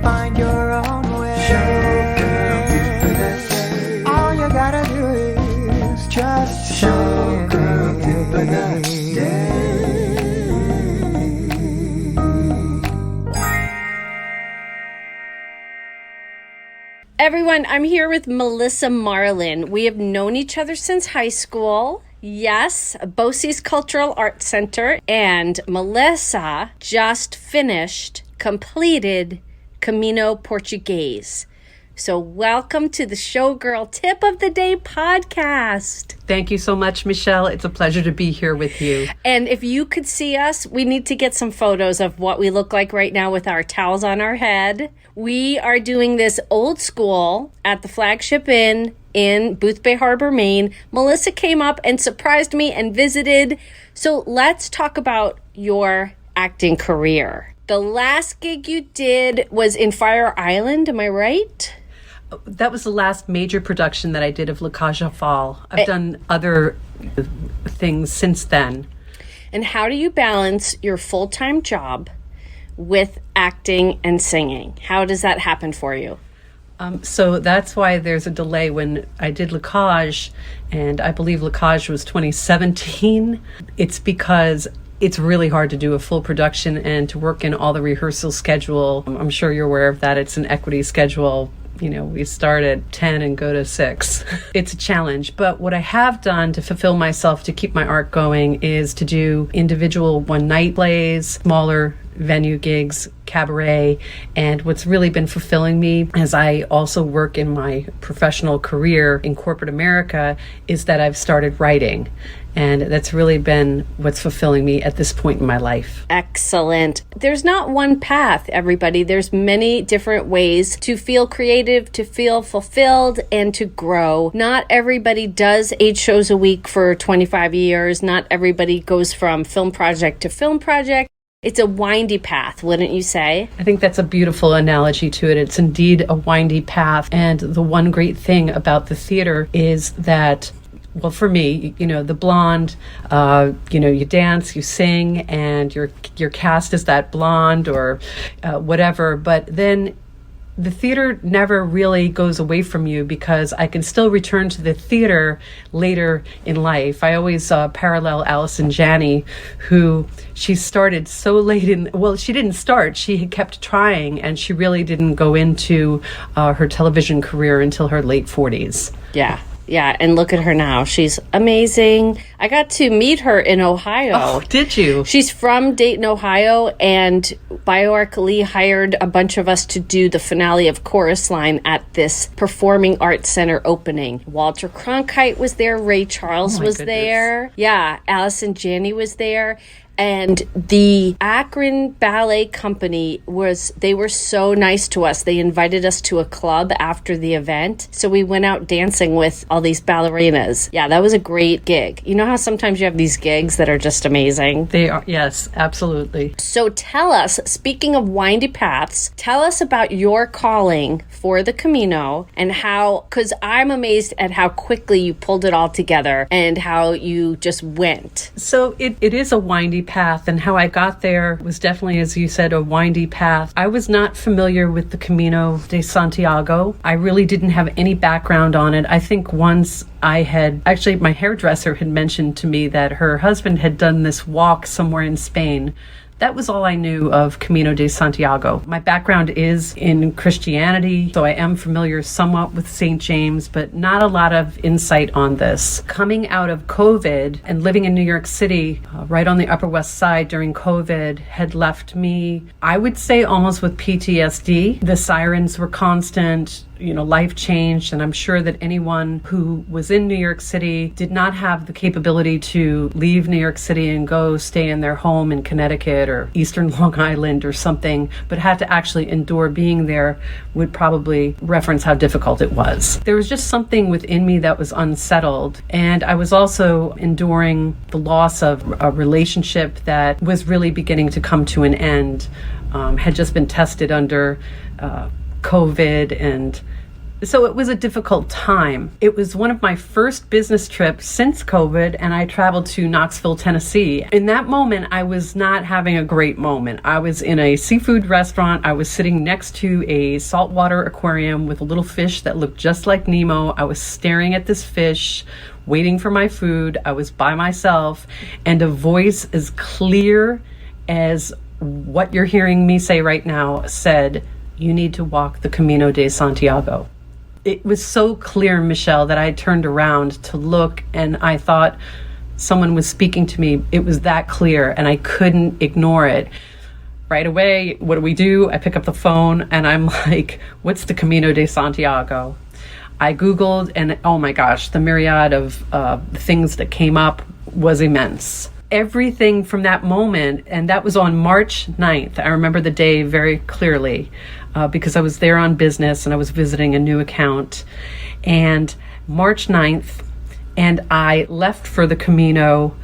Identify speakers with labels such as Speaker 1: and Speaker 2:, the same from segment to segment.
Speaker 1: find your own way. Showgirl, do the same. All you gotta do is just Showgirl, do the same.
Speaker 2: Everyone, I'm here with Melissa Marlin. We have known each other since high school. Yes, BOCES Cultural Arts Center. And Melissa just completed Camino Portuguese. So welcome to the Showgirl Tip of the Day podcast.
Speaker 3: Thank you so much, Michelle. It's a pleasure to be here with you.
Speaker 2: And if you could see us, we need to get some photos of what we look like right now with our towels on our head. We are doing this old school at the Flagship Inn in Boothbay Harbor, Maine. Melissa came up and surprised me and visited. So let's talk about your acting career. The last gig you did was in Fire Island, am I right?
Speaker 3: That was the last major production that I did of La Cage aux Folles. I've done other things since then.
Speaker 2: And how do you balance your full-time job with acting and singing? How does that happen for you?
Speaker 3: So that's why there's a delay. When I did La Cage, and I believe La Cage was 2017, it's because it's really hard to do a full production and to work in all the rehearsal schedule. I'm sure you're aware of that. It's an equity schedule. You know, we start at 10 and go to 6. It's a challenge. But what I have done to fulfill myself, to keep my art going, is to do individual one-night plays, smaller venue gigs, cabaret. And what's really been fulfilling me as I also work in my professional career in corporate America is that I've started writing. And that's really been what's fulfilling me at this point in my life.
Speaker 2: Excellent. There's not one path, everybody. There's many different ways to feel creative, to feel fulfilled, and to grow. Not everybody does 8 shows a week for 25 years. Not everybody goes from film project to film project. It's a windy path, wouldn't you say?
Speaker 3: I think that's a beautiful analogy to it. It's indeed a windy path. And the one great thing about the theater is that, well, for me, you know, the blonde, you dance, you sing, and your cast is that blonde or whatever. But then the theater never really goes away from you because I can still return to the theater later in life. I always parallel Allison Janney, who she started so late in, well, she didn't start, she had kept trying, and she really didn't go into her television career until her late 40s.
Speaker 2: Yeah, and look at her now. She's amazing. I got to meet her in Ohio.
Speaker 3: Oh, did you?
Speaker 2: She's from Dayton, Ohio, and BioArc Lee hired a bunch of us to do the finale of Chorus Line at this Performing Arts Center opening. Walter Cronkite was there. Ray Charles was there. Yeah, Allison Janney was there. And the Akron Ballet Company they were so nice to us. They invited us to a club after the event. So we went out dancing with all these ballerinas. Yeah, that was a great gig. You know how sometimes you have these gigs that are just amazing?
Speaker 3: They are, yes, absolutely.
Speaker 2: So tell us, speaking of windy paths, tell us about your calling for the Camino and how, because I'm amazed at how quickly you pulled it all together and how you just went.
Speaker 3: So it is a windy path, and how I got there was definitely, as you said, a windy path. I was not familiar with the Camino de Santiago. I really didn't have any background on it. I think once my hairdresser had mentioned to me that her husband had done this walk somewhere in Spain. That was all I knew of Camino de Santiago. My background is in Christianity, so I am familiar somewhat with St. James, but not a lot of insight on this. Coming out of COVID and living in New York City, right on the Upper West Side during COVID, had left me, I would say, almost with PTSD. The sirens were constant. Life changed, and I'm sure that anyone who was in New York City did not have the capability to leave New York City and go stay in their home in Connecticut or Eastern Long Island or something, but had to actually endure being there, would probably reference how difficult it was. There was just something within me that was unsettled, and I was also enduring the loss of a relationship that was really beginning to come to an end, had just been tested under COVID, and So it was a difficult time. It was one of my first business trips since COVID, and I traveled to Knoxville, Tennessee. In that moment, I was not having a great moment. I was in a seafood restaurant. I was sitting next to a saltwater aquarium with a little fish that looked just like Nemo. I was staring at this fish, waiting for my food. I was by myself, and a voice as clear as what you're hearing me say right now said, "You need to walk the Camino de Santiago." It was so clear, Michelle, that I turned around to look and I thought someone was speaking to me. It was that clear and I couldn't ignore it. Right away, what do? I pick up the phone and I'm like, what's the Camino de Santiago? I Googled and oh my gosh, the myriad of things that came up was immense. Everything from that moment, and that was on March 9th. I remember the day very clearly because I was there on business and I was visiting a new account. And March 9th, and I left for the Camino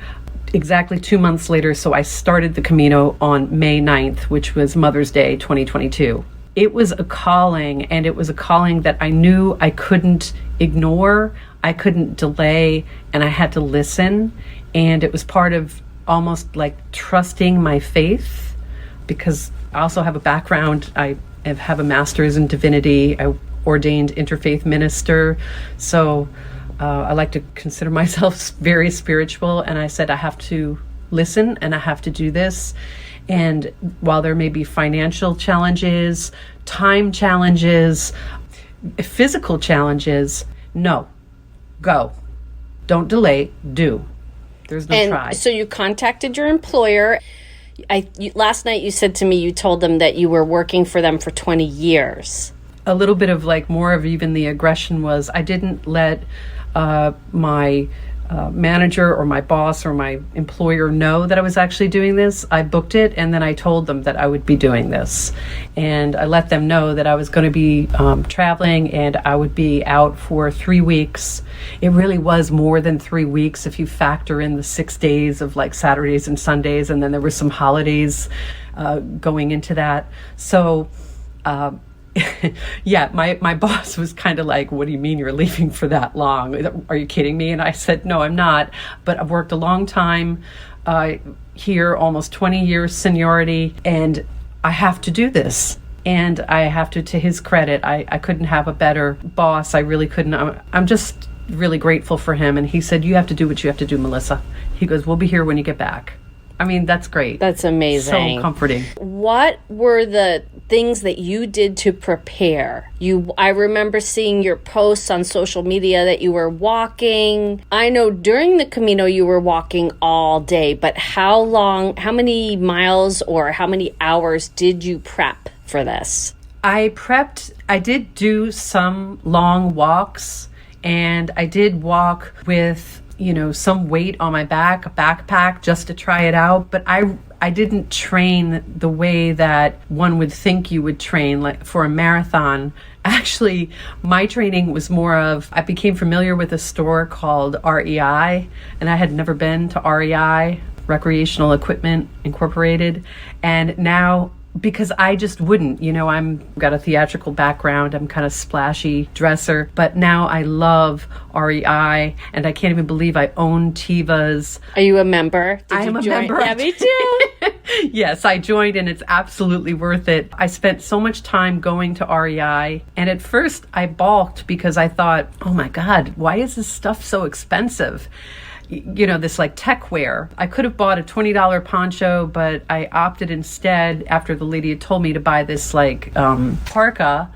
Speaker 3: exactly 2 months later. So I started the Camino on May 9th, which was Mother's Day 2022. It was a calling, and it was a calling that I knew I couldn't ignore, I couldn't delay, and I had to listen. And it was part of almost like trusting my faith, because I also have a background. I have a master's in divinity. I ordained interfaith minister. So I like to consider myself very spiritual. And I said, I have to listen and I have to do this. And while there may be financial challenges, time challenges, physical challenges, no, go. Don't delay, do. There's no try.
Speaker 2: So you contacted your employer. Last night you said to me you told them that you were working for them for 20 years.
Speaker 3: A little bit of like more of even the aggression was I didn't let my manager or my boss or my employer know that I was actually doing this. I booked it and then I told them that I would be doing this. And I let them know that I was going to be traveling and I would be out for 3 weeks. It really was more than 3 weeks if you factor in the 6 days of like Saturdays and Sundays, and then there were some holidays going into that. So yeah, my boss was kind of like, what do you mean you're leaving for that long? Are you kidding me? And I said, no, I'm not. But I've worked a long time here, almost 20 years seniority, and I have to do this. And I have to his credit, I couldn't have a better boss. I really couldn't. I'm just really grateful for him. And he said, you have to do what you have to do, Melissa. He goes, we'll be here when you get back. I mean, that's great.
Speaker 2: That's amazing.
Speaker 3: So comforting.
Speaker 2: What were the things that you did to prepare? I remember seeing your posts on social media that you were walking. I know during the Camino you were walking all day, but how many miles or how many hours did you prep for this?
Speaker 3: I did do some long walks, and I did walk with some weight on my back, a backpack, just to try it out. But I didn't train the way that one would think you would train, like for a marathon. Actually, my training was more of, I became familiar with a store called REI, and I had never been to REI, Recreational Equipment Incorporated. And now, because I just wouldn't, I've got a theatrical background. I'm kind of splashy dresser, but now I love REI, and I can't even believe I own Tevas.
Speaker 2: Are you a member?
Speaker 3: I am a member.
Speaker 2: Yeah, me too.
Speaker 3: Yes, I joined, and it's absolutely worth it. I spent so much time going to REI, and at first I balked because I thought, oh my God, why is this stuff so expensive? This like tech wear. I could have bought a $20 poncho, but I opted instead, after the lady had told me, to buy this like parka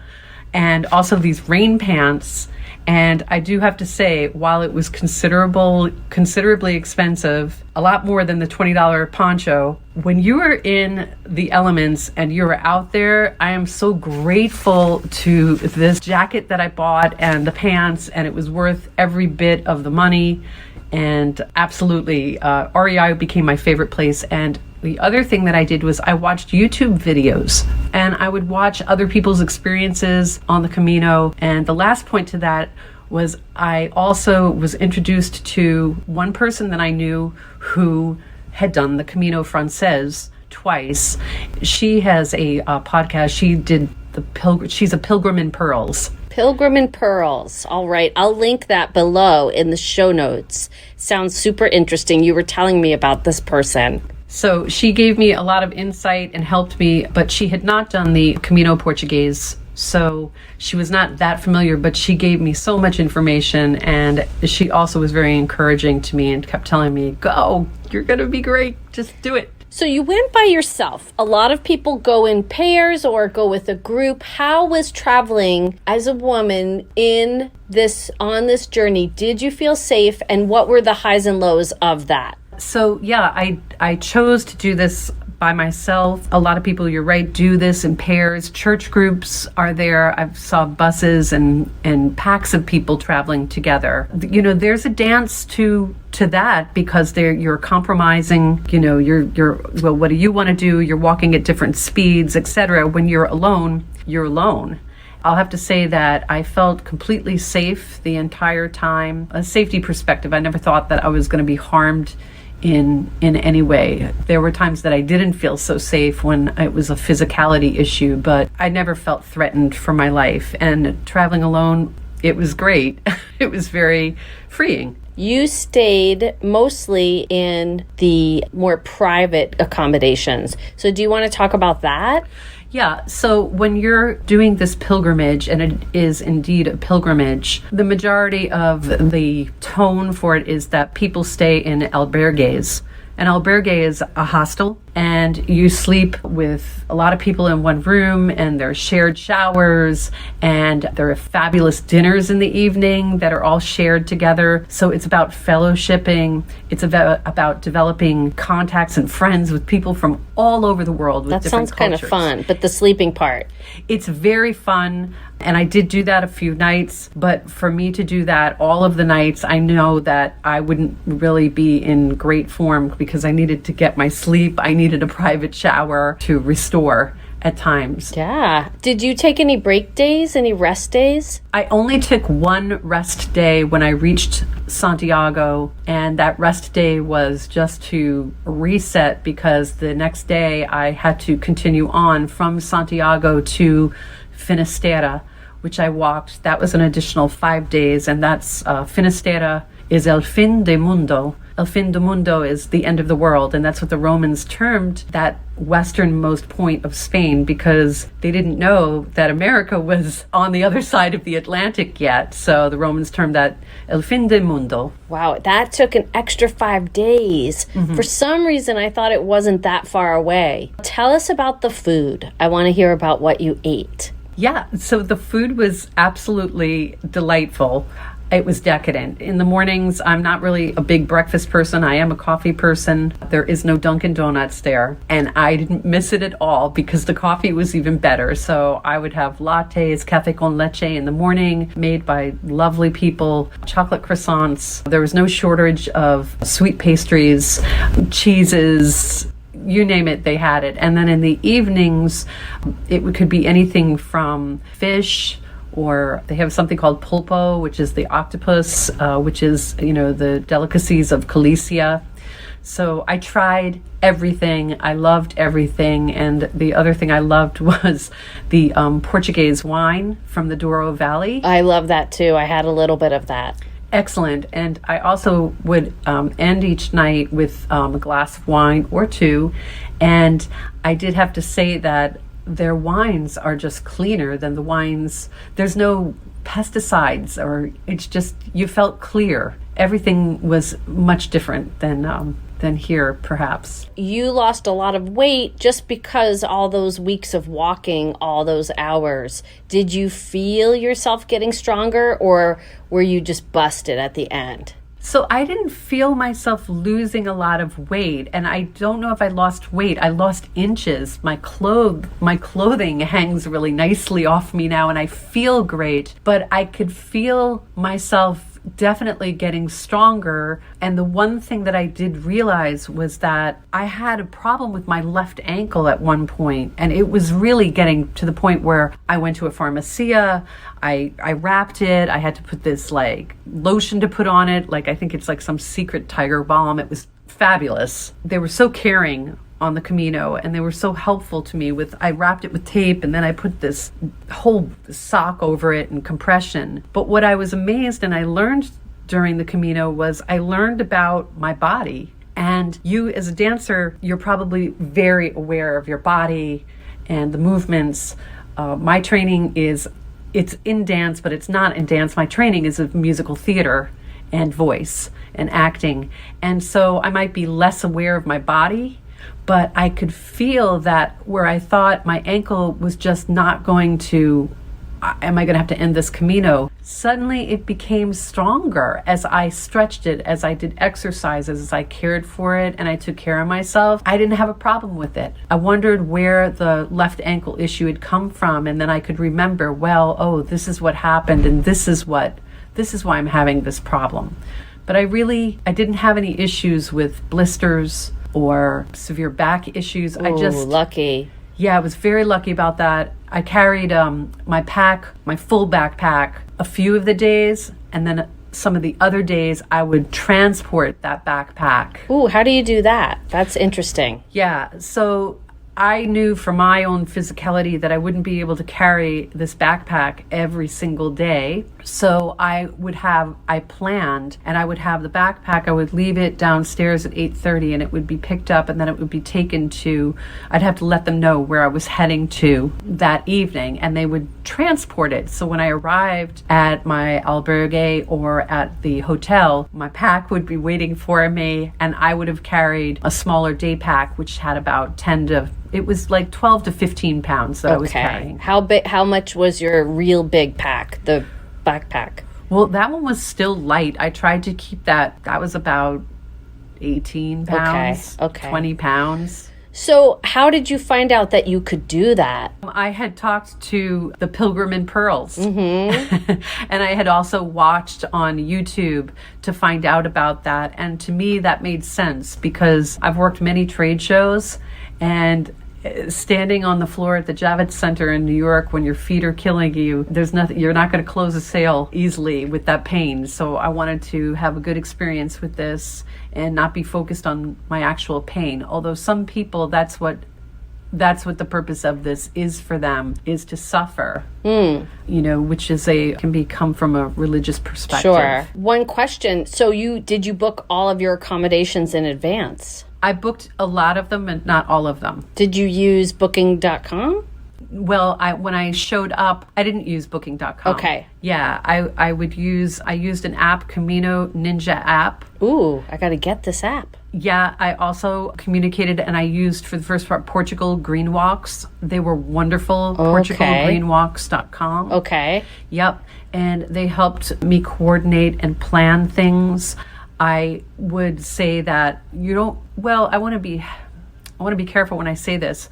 Speaker 3: and also these rain pants. And I do have to say, while it was considerably expensive, a lot more than the $20 poncho, when you are in the elements and you're out there, I am so grateful to this jacket that I bought and the pants, and it was worth every bit of the money. And absolutely, REI became my favorite place. And the other thing that I did was I watched YouTube videos, and I would watch other people's experiences on the Camino. And the last point to that was I also was introduced to one person that I knew who had done the Camino Frances twice. She has a podcast. She did she's a Pilgrim in Pearls.
Speaker 2: Pilgrim and Pearls. All right. I'll link that below in the show notes. Sounds super interesting. You were telling me about this person.
Speaker 3: So she gave me a lot of insight and helped me, but she had not done the Camino Portuguese. So she was not that familiar, but she gave me so much information, and she also was very encouraging to me and kept telling me, go, you're going to be great. Just do it.
Speaker 2: So you went by yourself. A lot of people go in pairs or go with a group. How was traveling as a woman on this journey? Did you feel safe, and what were the highs and lows of that?
Speaker 3: So yeah, I chose to do this by myself. A lot of people, you're right, do this in pairs. Church groups are there. I saw buses and packs of people traveling together. You know, there's a dance to that, because you're compromising. You know, you're well, what do you want to do? You're walking at different speeds, etc. When you're alone, you're alone. I'll have to say that I felt completely safe the entire time. A safety perspective, I never thought that I was going to be harmed in any way. There were times that I didn't feel so safe when it was a physicality issue, but I never felt threatened for my life. And traveling alone, it was great. It was very freeing.
Speaker 2: You stayed mostly in the more private accommodations. So do you want to talk about that?
Speaker 3: Yeah, so when you're doing this pilgrimage, and it is indeed a pilgrimage, the majority of the tone for it is that people stay in albergues. An albergue is a hostel, and you sleep with a lot of people in one room, and there are shared showers, and there are fabulous dinners in the evening that are all shared together. So it's about fellowshipping. It's about developing contacts and friends with people from all over the world with different cultures.
Speaker 2: That sounds kind of fun, but the sleeping part.
Speaker 3: It's very fun, and I did do that a few nights, but for me to do that all of the nights, I know that I wouldn't really be in great form, because I needed to get my sleep. I needed a private shower to restore at times.
Speaker 2: Yeah. Did you take any break days, any rest days?
Speaker 3: I only took one rest day when I reached Santiago, and that rest day was just to reset, because the next day I had to continue on from Santiago to Finisterre, which I walked. That was an additional 5 days, and that's Finisterre is el fin de mundo. El fin de mundo is the end of the world, and that's what the Romans termed that westernmost point of Spain, because they didn't know that America was on the other side of the Atlantic yet. So the Romans termed that el fin de mundo.
Speaker 2: Wow, that took an extra 5 days. Mm-hmm. For some reason, I thought it wasn't that far away. Tell us about the food. I want to hear about what you ate.
Speaker 3: Yeah, so the food was absolutely delightful. It was decadent. In the mornings, I'm not really a big breakfast person. I am a coffee person. There is no Dunkin' Donuts there. And I didn't miss it at all, because the coffee was even better. So I would have lattes, café con leche in the morning, made by lovely people, chocolate croissants. There was no shortage of sweet pastries, cheeses, you name it, they had it. And then in the evenings, it could be anything from fish, or they have something called pulpo, which is the octopus, which is, the delicacies of Galicia. So I tried everything. I loved everything. And the other thing I loved was the Portuguese wine from the Douro Valley.
Speaker 2: I love that too. I had a little bit of that.
Speaker 3: Excellent. And I also would end each night with a glass of wine or two. And I did have to say that their wines are just cleaner than the wines. There's no pesticides, or it's just, you felt clear. Everything was much different than here, perhaps.
Speaker 2: You lost a lot of weight just because all those weeks of walking, all those hours. Did you feel yourself getting stronger, or were you just busted at the end?
Speaker 3: So I didn't feel myself losing a lot of weight, and I don't know if I lost weight. I lost inches. My clothing hangs really nicely off me now, and I feel great, but I could feel myself definitely getting stronger. And the one thing that I did realize was that I had a problem with my left ankle at one point, and it was really getting to the point where I went to a pharmacia. I wrapped it. I had to put this lotion to put on it. I think it's some secret tiger balm. It was fabulous. They were so caring on the Camino, and they were so helpful to me. I wrapped it with tape, and then I put this whole sock over it and compression. But what I was amazed and I learned during the Camino was I learned about my body. And you as a dancer, you're probably very aware of your body and the movements. My training it's in dance, but it's not in dance. My training is of musical theater and voice and acting. And so I might be less aware of my body, but I could feel that where I thought my ankle was just not going to, am I going to have to end this Camino? Suddenly it became stronger as I stretched it, as I did exercises, as I cared for it and I took care of myself. I didn't have a problem with it. I wondered where the left ankle issue had come from, and then I could remember, well, oh, this is what happened, and this is why I'm having this problem. But I didn't have any issues with blisters or severe back issues.
Speaker 2: Ooh, lucky.
Speaker 3: Yeah, I was very lucky about that. I carried my full backpack, a few of the days, and then some of the other days I would transport that backpack.
Speaker 2: Ooh, how do you do that? That's interesting.
Speaker 3: Yeah, so I knew for my own physicality that I wouldn't be able to carry this backpack every single day. So I planned, and I would have the backpack, I would leave it downstairs at 8:30, and it would be picked up, and then it would be taken I'd have to let them know where I was heading to that evening, and they would transport it. So when I arrived at my albergue or at the hotel, my pack would be waiting for me, and I would have carried a smaller day pack, which had about 12 to 15 pounds that I was carrying.
Speaker 2: How much was your real big pack, the backpack?
Speaker 3: Well, that one was still light. I tried to keep that. That was about 18 pounds,
Speaker 2: Okay.
Speaker 3: 20 pounds.
Speaker 2: So how did you find out that you could do that?
Speaker 3: I had talked to the Pilgrim in Pearls.
Speaker 2: Mm-hmm.
Speaker 3: And I had also watched on YouTube to find out about that. And to me, that made sense because I've worked many trade shows, and standing on the floor at the Javits Center in New York when your feet are killing you, there's nothing, you're not going to close a sale easily with that pain. So I wanted to have a good experience with this and not be focused on my actual pain. Although some people, that's what the purpose of this is for them, is to suffer, which can come from a religious perspective.
Speaker 2: Sure. One question. So did you book all of your accommodations in advance?
Speaker 3: I booked a lot of them and not all of them.
Speaker 2: Did you use booking.com?
Speaker 3: Well, when I showed up, I didn't use booking.com.
Speaker 2: Okay.
Speaker 3: Yeah, I used an app, Camino Ninja app.
Speaker 2: Ooh, I got to get this app.
Speaker 3: Yeah, I also communicated, and I used for the first part Portugal Green Walks. They were wonderful.
Speaker 2: Okay.
Speaker 3: PortugalGreenWalks.com.
Speaker 2: Okay.
Speaker 3: Yep, and they helped me coordinate and plan things. I would say that I want to be careful when I say this.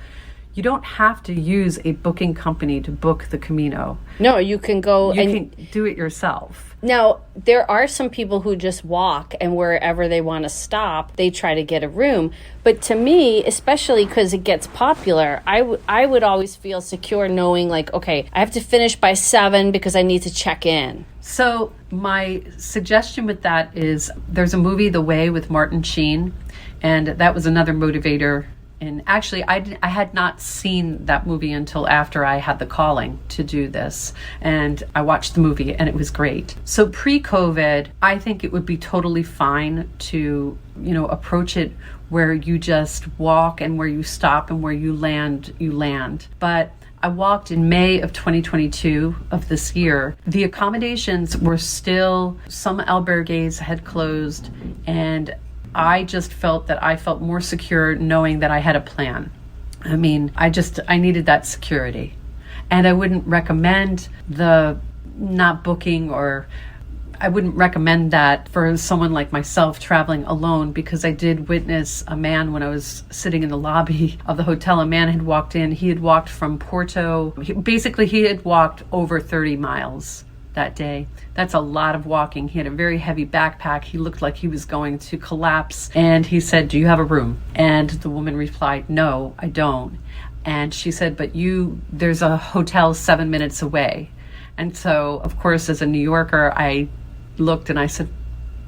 Speaker 3: You don't have to use a booking company to book the Camino.
Speaker 2: No, you can go
Speaker 3: You can do it yourself.
Speaker 2: Now, there are some people who just walk, and wherever they want to stop, they try to get a room. But to me, especially because it gets popular, I would always feel secure knowing, like, okay, I have to finish by 7 because I need to check in.
Speaker 3: So my suggestion with that is there's a movie, The Way, with Martin Sheen, and that was another motivator. And actually, I had not seen that movie until after I had the calling to do this. And I watched the movie, and it was great. So pre-COVID, I think it would be totally fine to, approach it where you just walk, and where you stop, and where you land. But I walked in May of 2022 of this year. The accommodations were still, some albergues had closed, and I just felt that I felt more secure knowing that I had a plan. I mean, I needed that security. And I wouldn't recommend the not booking, or I wouldn't recommend that for someone like myself traveling alone, because I did witness a man when I was sitting in the lobby of the hotel. A man had walked in. He had walked from Porto. He had walked over 30 miles that day. That's a lot of walking. He had a very heavy backpack. He looked like he was going to collapse. And he said, "Do you have a room?" And the woman replied, "No, I don't." And she said, "But there's a hotel 7 minutes away." And so, of course, as a New Yorker, I looked and I said,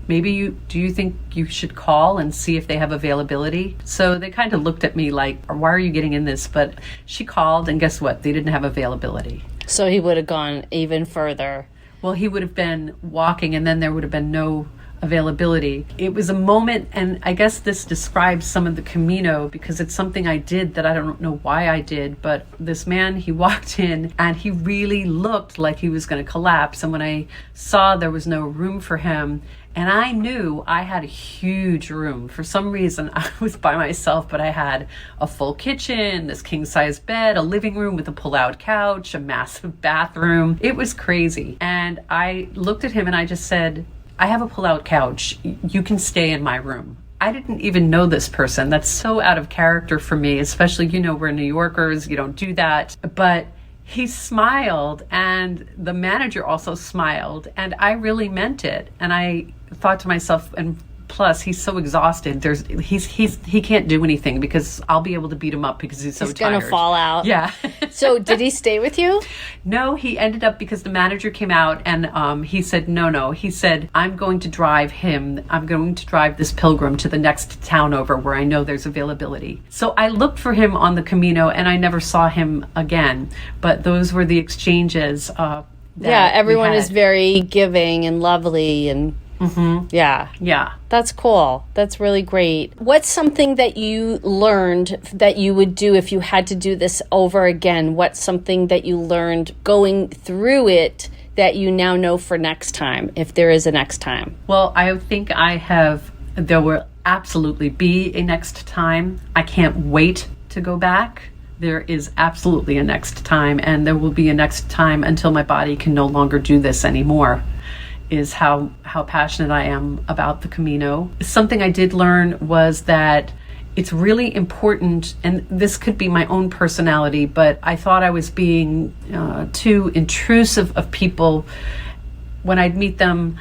Speaker 3: do you think you should call and see if they have availability? So they kind of looked at me like, why are you getting in this? But she called, and guess what? They didn't have availability.
Speaker 2: So he would have gone even further.
Speaker 3: Well, he would have been walking, and then there would have been no availability. It was a moment, and I guess this describes some of the Camino, because it's something I did that I don't know why I did, but this man, he walked in and he really looked like he was going to collapse. And when I saw there was no room for him, and I knew I had a huge room. For some reason, I was by myself, but I had a full kitchen, this king-size bed, a living room with a pull-out couch, a massive bathroom. It was crazy. And I looked at him and I just said, I have a pull-out couch. You can stay in my room. I didn't even know this person. That's so out of character for me, especially, we're New Yorkers. You don't do that. But he smiled, and the manager also smiled, and I really meant it. And I thought to myself, and plus he's so exhausted, he can't do anything because I'll be able to beat him up because he's so tired.
Speaker 2: He's gonna fall out.
Speaker 3: Yeah.
Speaker 2: So did he stay with you?
Speaker 3: No, he ended up, because the manager came out and he said, no. He said, I'm going to drive this pilgrim to the next town over where I know there's availability. So I looked for him on the Camino and I never saw him again. But those were the exchanges.
Speaker 2: Yeah, everyone is very giving and lovely and yeah. That's cool. That's really great. What's something that you learned that you would do if you had to do this over again? What's something that you learned going through it that you now know for next time, if there is a next time?
Speaker 3: Well, I think there will absolutely be a next time. I can't wait to go back. There is absolutely a next time, and there will be a next time until my body can no longer do this anymore. Is how passionate I am about the Camino. Something I did learn was that it's really important, and this could be my own personality, but I thought I was being too intrusive of people. When I'd meet them,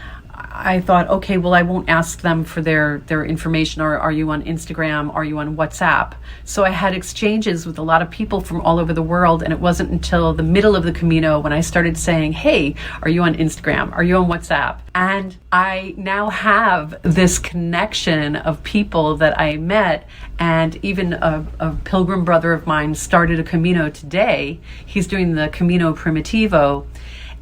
Speaker 3: I thought, okay, well, I won't ask them for their information, or are you on Instagram, are you on WhatsApp? So I had exchanges with a lot of people from all over the world, and it wasn't until the middle of the Camino when I started saying, hey, are you on Instagram? Are you on WhatsApp? And I now have this connection of people that I met, and even a pilgrim brother of mine started a Camino today. He's doing the Camino Primitivo,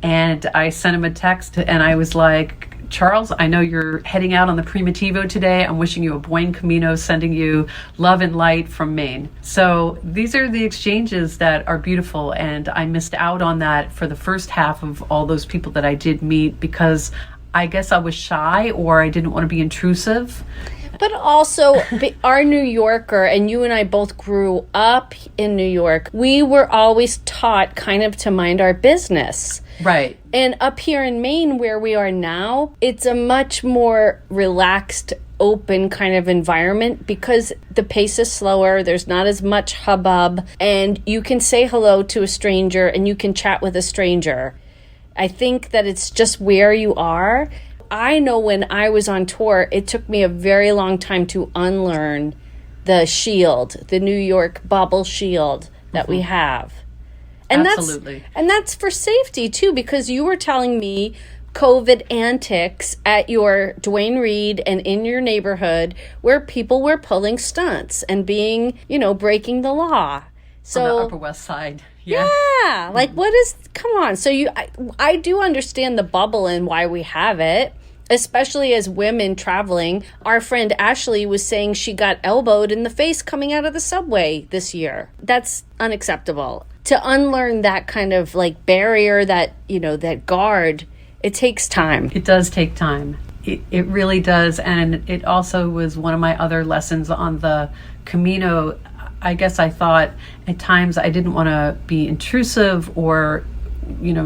Speaker 3: and I sent him a text, and I was like, Charles, I know you're heading out on the Primitivo today. I'm wishing you a buen Camino, sending you love and light from Maine. So these are the exchanges that are beautiful, and I missed out on that for the first half of all those people that I did meet because I guess I was shy, or I didn't want to be intrusive.
Speaker 2: But also, our New Yorker, and you and I both grew up in New York, we were always taught kind of to mind our business.
Speaker 3: Right.
Speaker 2: And up here in Maine, where we are now, it's a much more relaxed, open kind of environment because the pace is slower, there's not as much hubbub, and you can say hello to a stranger and you can chat with a stranger. I think that it's just where you are. I know when I was on tour, it took me a very long time to unlearn the shield, the New York bubble shield that we have. And
Speaker 3: absolutely.
Speaker 2: That's for safety too, because you were telling me COVID antics at your Duane Reade and in your neighborhood where people were pulling stunts and being, breaking the law. So
Speaker 3: on the Upper West Side.
Speaker 2: Yeah. Like come on. So I do understand the bubble and why we have it, especially as women traveling. Our friend Ashley was saying she got elbowed in the face coming out of the subway this year. That's unacceptable. To unlearn that kind of barrier, that guard, it takes time.
Speaker 3: It does take time. It really does. And it also was one of my other lessons on the Camino. I guess I thought at times I didn't want to be intrusive or,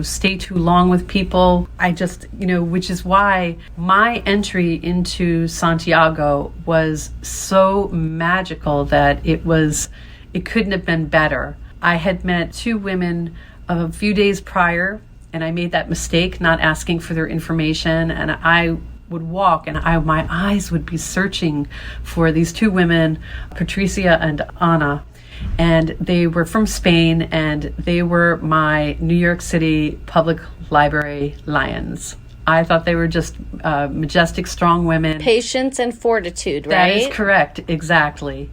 Speaker 3: stay too long with people. I just, which is why my entry into Santiago was so magical that it couldn't have been better. I had met two women a few days prior, and I made that mistake not asking for their information, and I would walk and my eyes would be searching for these two women, Patricia and Ana, and they were from Spain, and they were my New York City Public Library lions. I thought they were just majestic, strong women.
Speaker 2: Patience and fortitude, right?
Speaker 3: That is correct, exactly.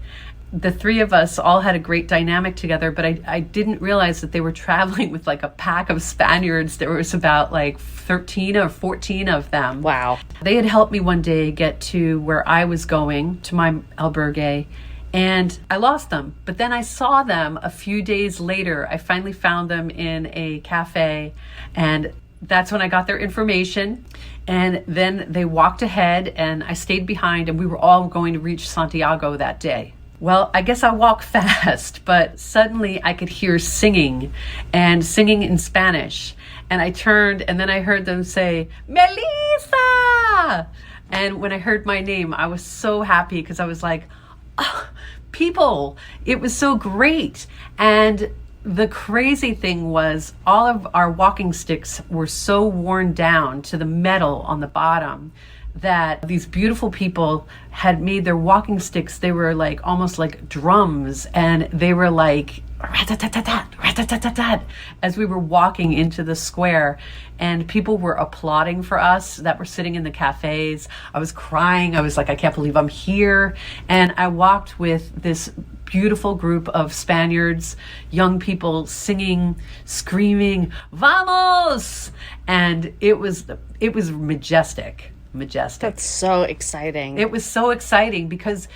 Speaker 3: The three of us all had a great dynamic together, but I didn't realize that they were traveling with like a pack of Spaniards. There was about like 13 or 14 of them.
Speaker 2: Wow.
Speaker 3: They had helped me one day get to where I was going, to my albergue, and I lost them. But then I saw them a few days later. I finally found them in a cafe, and that's when I got their information. And then they walked ahead, and I stayed behind, and we were all going to reach Santiago that day. Well, I guess I walked fast, but suddenly I could hear singing in Spanish. And I turned, and then I heard them say, Melissa! And when I heard my name, I was so happy because I was like, oh, people, it was so great. And the crazy thing was all of our walking sticks were so worn down to the metal on the bottom that these beautiful people had made their walking sticks. They were like almost like drums, and they were like rat-tat-tat-tat, rat-tat-tat-tat, as we were walking into the square, and people were applauding for us that were sitting in the cafes. I was crying. I was like, I can't believe I'm here. And I walked with this beautiful group of Spaniards, young people singing, screaming, "Vamos!" And it was majestic.
Speaker 2: That's so exciting.
Speaker 3: It was so exciting because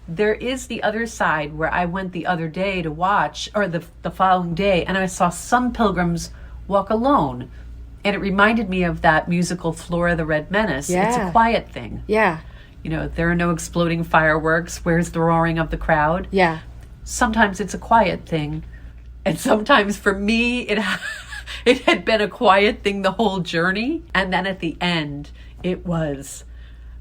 Speaker 3: there is the other side where I went the other day to watch, or the following day, and I saw some pilgrims walk alone. And it reminded me of that musical Flora the Red Menace.
Speaker 2: Yeah.
Speaker 3: It's a quiet thing.
Speaker 2: Yeah.
Speaker 3: You know, there are no exploding fireworks. Where's the roaring of the crowd?
Speaker 2: Yeah.
Speaker 3: Sometimes it's a quiet thing. And sometimes for me, it had been a quiet thing the whole journey. And then at the end, it was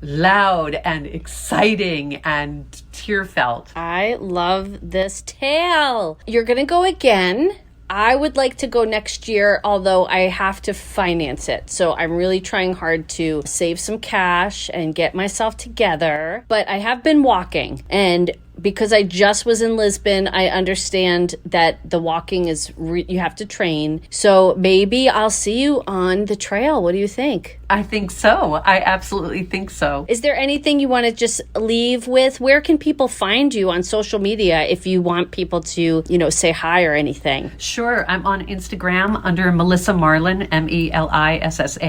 Speaker 3: loud and exciting and tear-felt.
Speaker 2: I love this tale. You're going to go again. I would like to go next year, although I have to finance it. So I'm really trying hard to save some cash and get myself together. But I have been walking, and because I just was in Lisbon, I understand that the walking is you have to train. So maybe I'll see you on the trail. What do you think?
Speaker 3: I think so. I absolutely think so.
Speaker 2: Is there anything you want to just leave with? Where can people find you on social media if you want people to, say hi or anything?
Speaker 3: Sure. I'm on Instagram under Melissa Marlin, MelissaMarlin.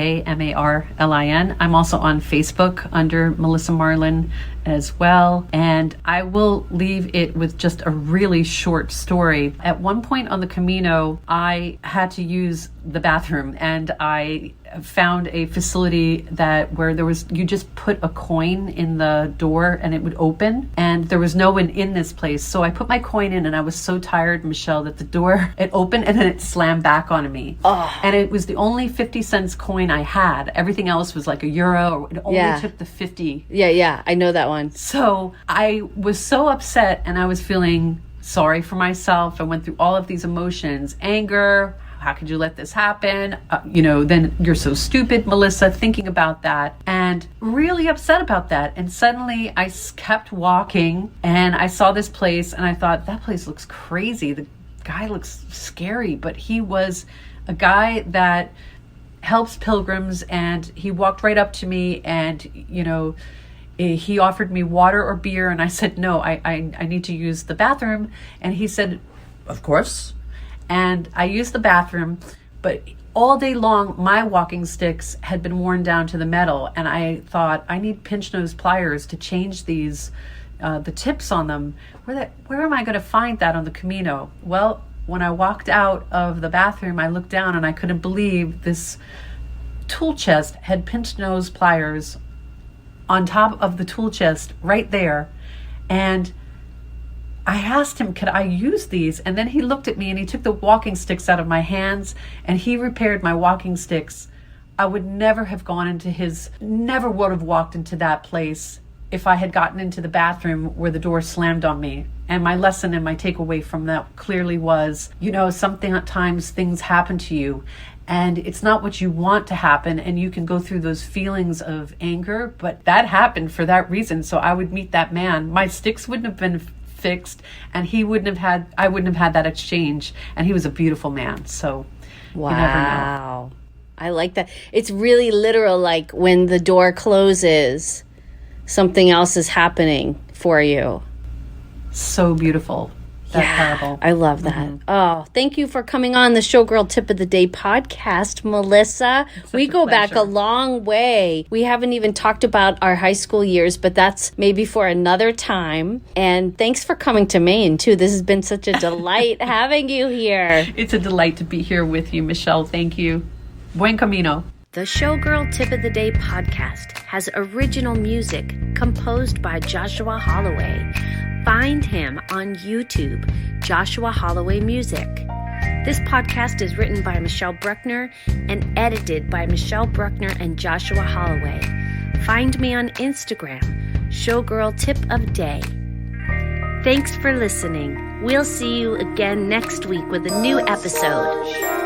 Speaker 3: I'm also on Facebook under Melissa Marlin as well. And I will leave it with just a really short story. At one point on the Camino, I had to use the bathroom, and I found a facility where you just put a coin in the door and it would open, and there was no one in this place. So I put my coin in, and I was so tired, Michelle, that the door, it opened and then it slammed back on me. Oh. And it was the only 50 cents coin I had. Everything else was like a euro, or it only took the 50.
Speaker 2: Yeah, I know that one.
Speaker 3: So I was so upset, and I was feeling sorry for myself. I went through all of these emotions, anger. How could you let this happen? Then you're so stupid, Melissa, thinking about that, and really upset about that. And suddenly I kept walking, and I saw this place, and I thought, that place looks crazy. The guy looks scary, but he was a guy that helps pilgrims, and he walked right up to me, and, he offered me water or beer, and I said, no, I need to use the bathroom. And he said, of course. And I used the bathroom, but all day long, my walking sticks had been worn down to the metal. And I thought, I need pinch nose pliers to change these, the tips on them. Where am I going to find that on the Camino? Well, when I walked out of the bathroom, I looked down, and I couldn't believe this tool chest had pinch nose pliers on top of the tool chest right there. And I asked him, could I use these? And then he looked at me, and he took the walking sticks out of my hands, and he repaired my walking sticks. I would never have never would have walked into that place if I had gotten into the bathroom where the door slammed on me. And my lesson and my takeaway from that clearly was, sometimes things happen to you, and it's not what you want to happen, and you can go through those feelings of anger, but that happened for that reason. So I would meet that man. My sticks wouldn't have been fixed, and I wouldn't have had that exchange, and he was a beautiful man. So
Speaker 2: wow.
Speaker 3: You never know.
Speaker 2: I like that. It's really literal, like when the door closes, something else is happening for you.
Speaker 3: So beautiful, that parable.
Speaker 2: I love that. Oh, thank you for coming on the Showgirl Tip of the Day podcast, Melissa. We go back a long way. We haven't even talked about our high school years, but that's maybe for another time. And thanks for coming to Maine, too. This has been such a delight having you here.
Speaker 3: It's a delight to be here with you, Michelle. Thank you. Buen camino.
Speaker 2: The Showgirl Tip of the Day podcast has original music composed by Joshua Holloway. Find him on YouTube, Joshua Holloway Music. This podcast is written by Michelle Bruckner and edited by Michelle Bruckner and Joshua Holloway. Find me on Instagram, Showgirl Tip of Day. Thanks for listening. We'll see you again next week with a new episode.